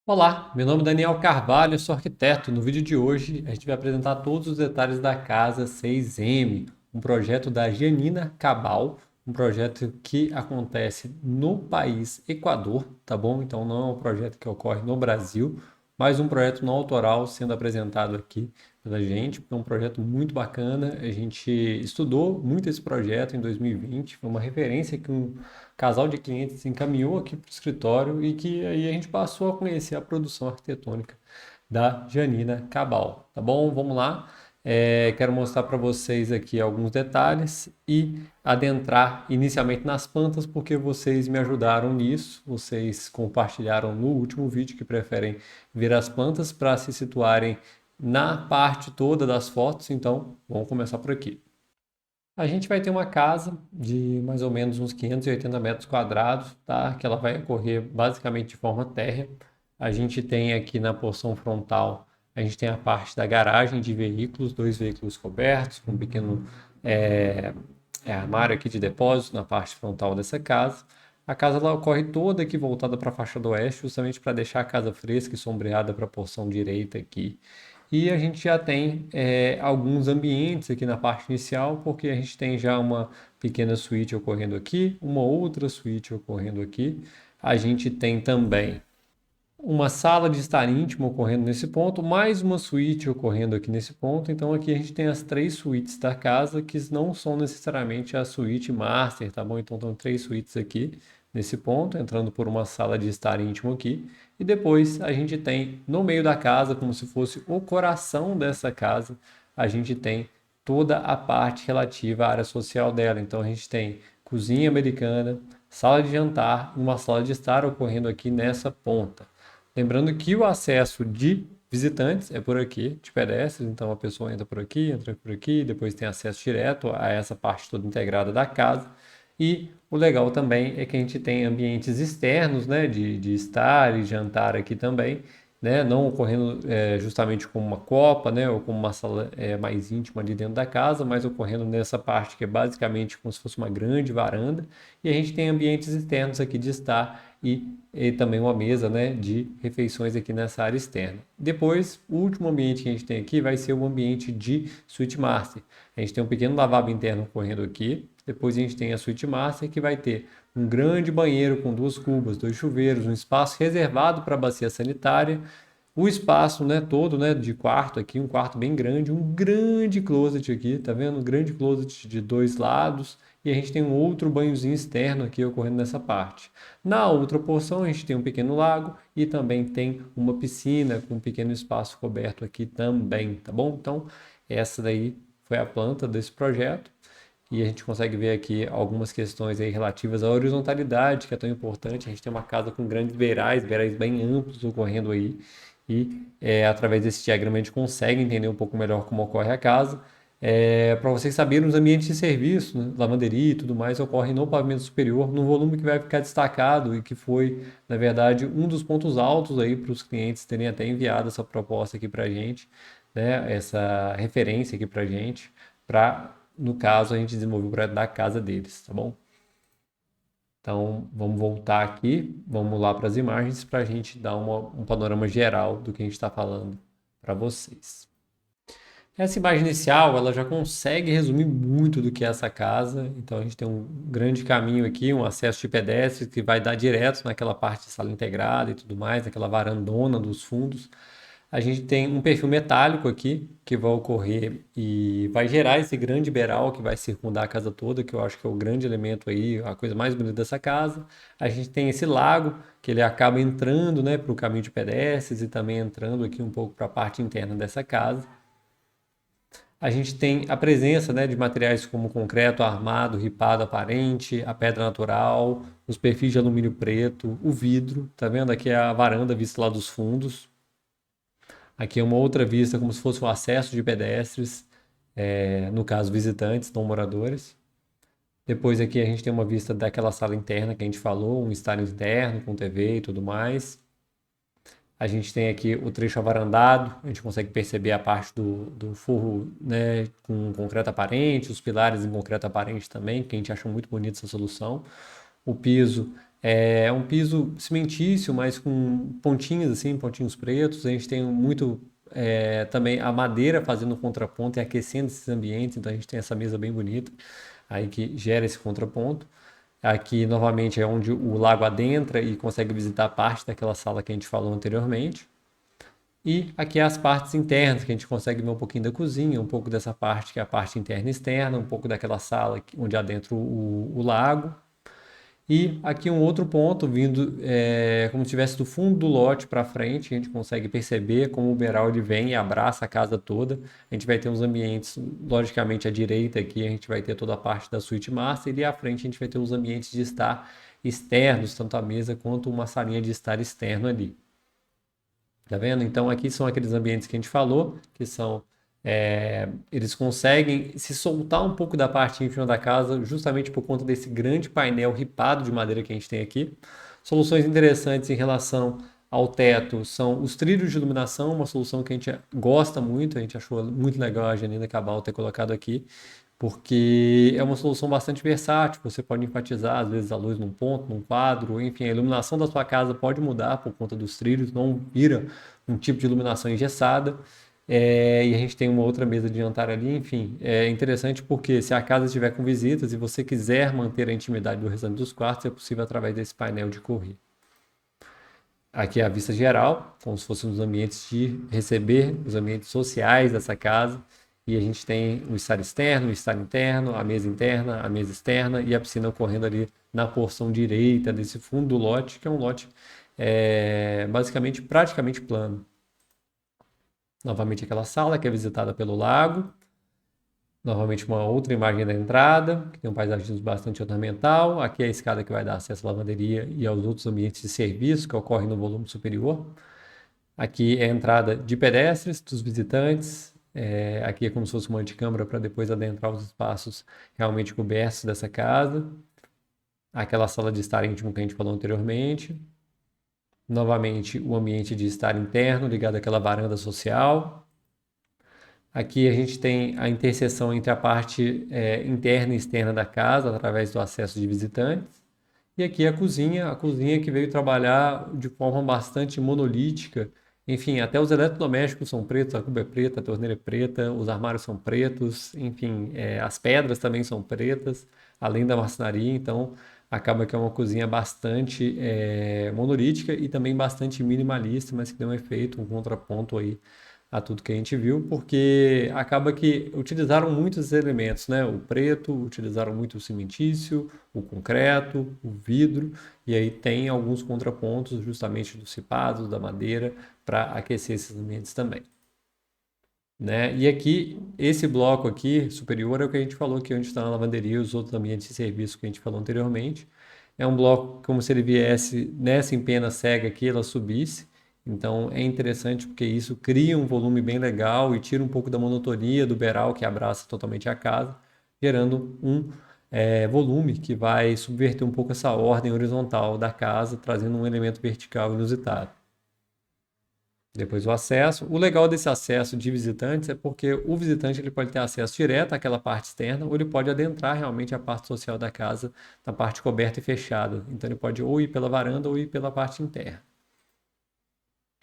Olá, meu nome é Daniel Carvalho, eu sou arquiteto. No vídeo de hoje, a gente vai apresentar todos os detalhes da Casa 6M, um projeto da Janina Cabal, um projeto que acontece no país Equador, tá bom? Então não é um projeto que ocorre no Brasil, mas um projeto não autoral sendo apresentado aqui pela gente. É um projeto muito bacana. A gente estudou muito esse projeto em 2020, foi uma referência que um casal de clientes encaminhou aqui para o escritório e que aí a gente passou a conhecer a produção arquitetônica da Janina Cabal, tá bom? Vamos lá. Quero mostrar para vocês aqui alguns detalhes e adentrar inicialmente nas plantas, porque vocês me ajudaram nisso, vocês compartilharam no último vídeo que preferem ver as plantas para se situarem na parte toda das fotos, então vamos começar por aqui. A gente vai ter uma casa de mais ou menos uns 580 metros quadrados, tá? Que ela vai ocorrer basicamente de forma térrea. A gente tem aqui na porção frontal, a gente tem a parte da garagem de veículos, dois veículos cobertos, com um pequeno é, armário aqui de depósito na parte frontal dessa casa. A casa ela ocorre toda aqui voltada para a faixa do oeste, justamente para deixar a casa fresca e sombreada para a porção direita aqui. E a gente já tem alguns ambientes aqui na parte inicial, porque a gente tem já uma pequena suíte ocorrendo aqui, uma outra suíte ocorrendo aqui. A gente tem também uma sala de estar íntimo ocorrendo nesse ponto, mais uma suíte ocorrendo aqui nesse ponto. Então aqui a gente tem as três suítes da casa que não são necessariamente a suíte master, tá bom? Então estão três suítes aqui nesse ponto, entrando por uma sala de estar íntimo aqui. E depois a gente tem no meio da casa, como se fosse o coração dessa casa, a gente tem toda a parte relativa à área social dela. Então a gente tem cozinha americana, sala de jantar e uma sala de estar ocorrendo aqui nessa ponta. Lembrando que o acesso de visitantes é por aqui, de pedestres, então a pessoa entra por aqui, depois tem acesso direto a essa parte toda integrada da casa. E o legal também é que a gente tem ambientes externos, né, de estar e jantar aqui também, né, não ocorrendo justamente como uma copa, né, ou como uma sala mais íntima ali dentro da casa, mas ocorrendo nessa parte que é basicamente como se fosse uma grande varanda. E a gente tem ambientes externos aqui de estar e também uma mesa, né, de refeições aqui nessa área externa. Depois, o último ambiente que a gente tem aqui vai ser o ambiente de suíte master. A gente tem um pequeno lavabo interno correndo aqui. Depois a gente tem a suíte master que vai ter um grande banheiro com duas cubas, dois chuveiros, um espaço reservado para a bacia sanitária, o espaço, né, todo, né, de quarto aqui, um quarto bem grande, um grande closet aqui, tá vendo? Um grande closet de dois lados. E a gente tem um outro banhozinho externo aqui ocorrendo nessa parte. Na outra porção, a gente tem um pequeno lago e também tem uma piscina com um pequeno espaço coberto aqui também, tá bom? Então, essa daí foi a planta desse projeto. E a gente consegue ver aqui algumas questões aí relativas à horizontalidade, que é tão importante. A gente tem uma casa com grandes beirais, beirais bem amplos ocorrendo aí. E através desse diagrama a gente consegue entender um pouco melhor como ocorre a casa. Para vocês saberem, os ambientes de serviço, né, lavanderia e tudo mais, ocorrem no pavimento superior, num volume que vai ficar destacado e que foi, na verdade, um dos pontos altos aí para os clientes terem até enviado essa proposta aqui para a gente, né, essa referência aqui para a gente, para, no caso, a gente desenvolver o projeto da casa deles, tá bom? Então, vamos voltar aqui, vamos lá para as imagens para a gente dar um panorama geral do que a gente está falando para vocês. Essa imagem inicial, ela já consegue resumir muito do que é essa casa. Então, a gente tem um grande caminho aqui, um acesso de pedestres que vai dar direto naquela parte de sala integrada e tudo mais, naquela varandona dos fundos. A gente tem um perfil metálico aqui que vai ocorrer e vai gerar esse grande beiral que vai circundar a casa toda, que eu acho que é o grande elemento aí, a coisa mais bonita dessa casa. A gente tem esse lago que ele acaba entrando, né, para o caminho de pedestres e também entrando aqui um pouco para a parte interna dessa casa. A gente tem a presença, né, de materiais como concreto armado, ripado aparente, a pedra natural, os perfis de alumínio preto, o vidro. Tá vendo? Aqui é a varanda vista lá dos fundos. Aqui é uma outra vista, como se fosse o acesso de pedestres, no caso visitantes, não moradores. Depois aqui a gente tem uma vista daquela sala interna que a gente falou, um estar interno com TV e tudo mais. A gente tem aqui o trecho avarandado, a gente consegue perceber a parte do forro, né, com concreto aparente, os pilares em concreto aparente também, que a gente acha muito bonita essa solução. O piso É um piso cimentício, mas com pontinhos assim, pontinhos pretos. A gente tem muito também a madeira fazendo contraponto e aquecendo esses ambientes. Então a gente tem essa mesa bem bonita aí que gera esse contraponto. Aqui novamente é onde o lago adentra e consegue visitar parte daquela sala que a gente falou anteriormente. E aqui as partes internas, que a gente consegue ver um pouquinho da cozinha, um pouco dessa parte que é a parte interna e externa, um pouco daquela sala onde adentra o lago. E aqui um outro ponto, vindo como se estivesse do fundo do lote para frente, a gente consegue perceber como o Beral ele vem e abraça a casa toda. A gente vai ter uns ambientes, logicamente à direita aqui a gente vai ter toda a parte da suíte master e à frente a gente vai ter os ambientes de estar externos, tanto a mesa quanto uma salinha de estar externo ali. Tá vendo? Então aqui são aqueles ambientes que a gente falou, que são eles conseguem se soltar um pouco da parte íntima da casa, justamente por conta desse grande painel ripado de madeira que a gente tem aqui. Soluções interessantes em relação ao teto são os trilhos de iluminação, uma solução que a gente gosta muito, a gente achou muito legal a Janina Cabal ter colocado aqui, porque é uma solução bastante versátil. Você pode enfatizar, às vezes, a luz num ponto, num quadro, enfim, a iluminação da sua casa pode mudar por conta dos trilhos, não vira um tipo de iluminação engessada. E a gente tem uma outra mesa de jantar ali, enfim, é interessante porque se a casa estiver com visitas e você quiser manter a intimidade do restante dos quartos, é possível através desse painel de correr. Aqui é a vista geral, como se fossem os ambientes de receber, os ambientes sociais dessa casa. E a gente tem o estar externo, o estar interno, a mesa interna, a mesa externa e a piscina ocorrendo ali na porção direita desse fundo do lote, que é um lote basicamente praticamente plano. Novamente aquela sala que é visitada pelo lago. Novamente uma outra imagem da entrada, que tem um paisagismo bastante ornamental. Aqui é a escada que vai dar acesso à lavanderia e aos outros ambientes de serviço que ocorrem no volume superior. Aqui é a entrada de pedestres, dos visitantes. Aqui é como se fosse uma anticâmara para depois adentrar os espaços realmente cobertos dessa casa. Aquela sala de estar íntimo que a gente falou anteriormente. Novamente o ambiente de estar interno ligado àquela varanda social. Aqui a gente tem a interseção entre a parte interna e externa da casa, através do acesso de visitantes. E aqui a cozinha que veio trabalhar de forma bastante monolítica. Enfim, até os eletrodomésticos são pretos, a cuba é preta, a torneira é preta, os armários são pretos, enfim, as pedras também são pretas, além da marcenaria. Então, acaba que é uma cozinha bastante monolítica e também bastante minimalista, mas que deu um efeito, um contraponto aí a tudo que a gente viu, porque acaba que utilizaram muitos elementos, né? O preto, utilizaram muito o cimentício, o concreto, o vidro, e aí tem alguns contrapontos justamente dos cipados, da madeira, para aquecer esses ambientes também. Né? E aqui, esse bloco aqui, superior, é o que a gente falou que onde está a lavanderia e os outros ambientes de serviço que a gente falou anteriormente. É um bloco como se ele viesse nessa empena cega aqui, ela subisse. Então é interessante porque isso cria um volume bem legal e tira um pouco da monotonia do beiral que abraça totalmente a casa, gerando um volume que vai subverter um pouco essa ordem horizontal da casa, trazendo um elemento vertical inusitado. Depois o acesso. O legal desse acesso de visitantes é porque o visitante ele pode ter acesso direto àquela parte externa ou ele pode adentrar realmente a parte social da casa, na parte coberta e fechada. Então ele pode ou ir pela varanda ou ir pela parte interna.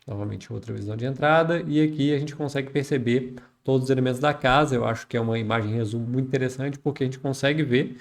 Novamente outra visão de entrada e aqui a gente consegue perceber todos os elementos da casa. Eu acho que é uma imagem em resumo muito interessante porque a gente consegue ver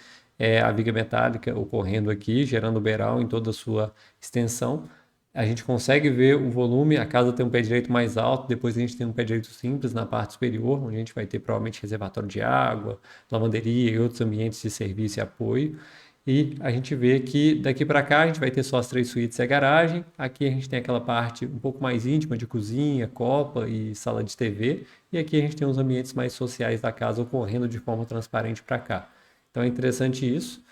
a viga metálica ocorrendo aqui, gerando o beiral em toda a sua extensão. A gente consegue ver o volume, a casa tem um pé direito mais alto, depois a gente tem um pé direito simples na parte superior, onde a gente vai ter provavelmente reservatório de água, lavanderia e outros ambientes de serviço e apoio. E a gente vê que daqui para cá a gente vai ter só as 3 suítes e a garagem. Aqui a gente tem aquela parte um pouco mais íntima de cozinha, copa e sala de TV. E aqui a gente tem os ambientes mais sociais da casa ocorrendo de forma transparente para cá. Então é interessante isso.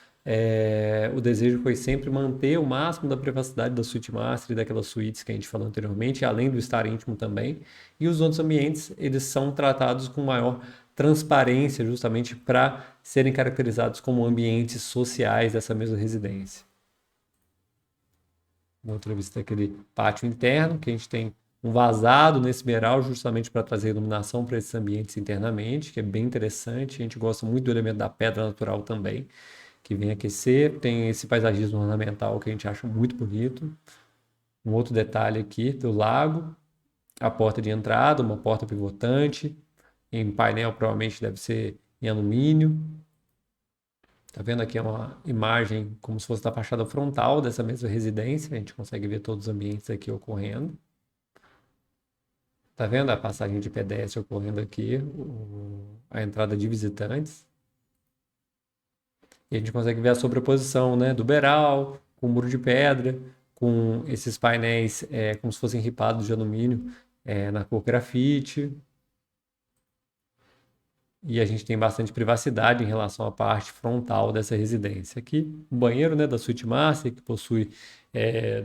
O desejo foi sempre manter o máximo da privacidade da suíte master e daquelas suítes que a gente falou anteriormente, além do estar íntimo também. E os outros ambientes, eles são tratados com maior transparência, justamente para serem caracterizados como ambientes sociais dessa mesma residência. Outra vista daquele pátio interno, que a gente tem um vazado nesse beiral justamente para trazer iluminação para esses ambientes internamente, que é bem interessante. A gente gosta muito do elemento da pedra natural também. que vem aquecer. Tem esse paisagismo ornamental que a gente acha muito bonito. Um outro detalhe aqui do lago, a porta de entrada, uma porta pivotante. Em painel provavelmente deve ser em alumínio. Tá vendo aqui uma imagem como se fosse da fachada frontal dessa mesma residência. A gente consegue ver todos os ambientes aqui ocorrendo. Tá vendo a passagem de pedestre ocorrendo aqui, a entrada de visitantes. E a gente consegue ver a sobreposição, né, do beiral, com o muro de pedra, com esses painéis como se fossem ripados de alumínio na cor grafite. E a gente tem bastante privacidade em relação à parte frontal dessa residência. Aqui, o banheiro, né, da suíte master, que possui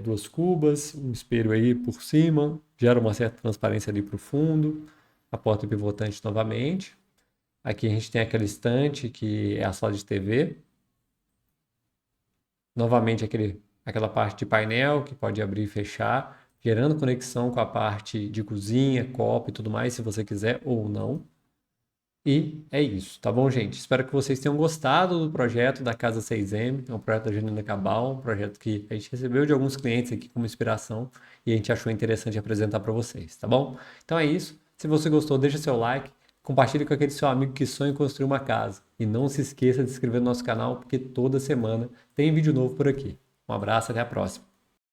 duas cubas, um espelho aí por cima, gera uma certa transparência ali para o fundo, a porta pivotante novamente. Aqui a gente tem aquela estante que é a sala de TV. Novamente aquela parte de painel que pode abrir e fechar, gerando conexão com a parte de cozinha, copo e tudo mais, se você quiser ou não. E é isso, tá bom, gente? Espero que vocês tenham gostado do projeto da Casa 6M, é um projeto da Janina Cabal, um projeto que a gente recebeu de alguns clientes aqui como inspiração e a gente achou interessante apresentar para vocês, tá bom? Então é isso. Se você gostou, deixa seu like, compartilhe com aquele seu amigo que sonha em construir uma casa e não se esqueça de se inscrever no nosso canal porque toda semana tem vídeo novo por aqui. Um abraço, até a próxima.